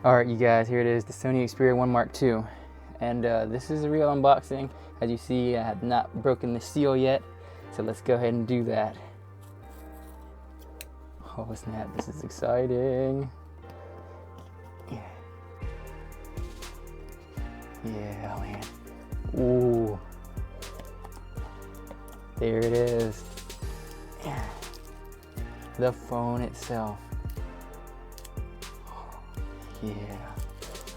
Alright you guys, here it is, the Sony Xperia 1 Mark II. And this is a real unboxing. As you see, I have not broken the seal yet. So let's go ahead and do that. Oh snap, this is exciting. Yeah, man. Ooh. There it is. The phone itself. Yeah.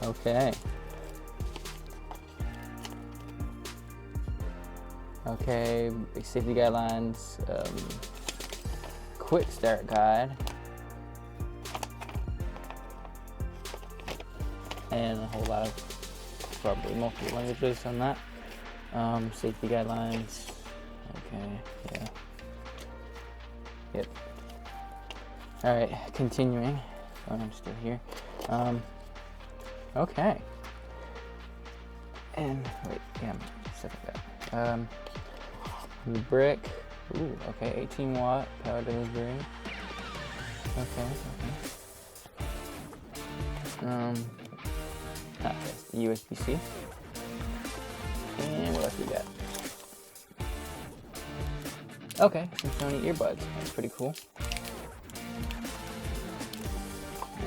Okay. Okay, safety guidelines, quick start guide, and a whole lot of probably multiple languages on that. Safety guidelines. Okay, yeah. Yep. Alright, continuing. Oh, I'm still here. Okay. And wait, yeah, second that. The brick. Ooh, okay, 18 watt power delivery. Okay. That's USB-C. And what else we got? Okay, some Sony earbuds. That's pretty cool.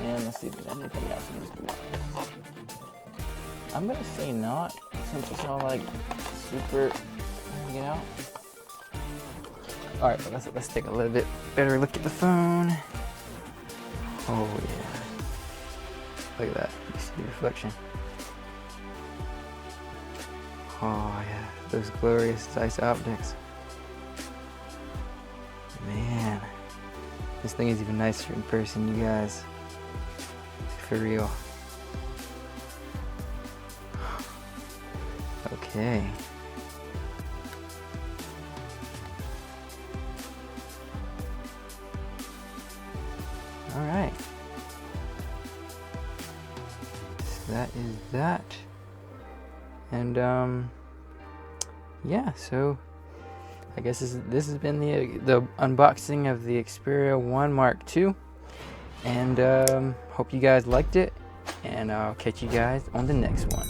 And let's see if there's anything else in this box. I'm gonna say not, since it's all like super, you know. All right, but let's take a little bit better look at the phone. Oh yeah, look at that. You see the reflection. Oh yeah, those glorious Zeiss optics. Man, this thing is even nicer in person, you guys. For real. Okay. All right. So that is that. And yeah, so I guess this has been the unboxing of the Xperia 1 Mark II. And hope you guys liked it, and I'll catch you guys on the next one.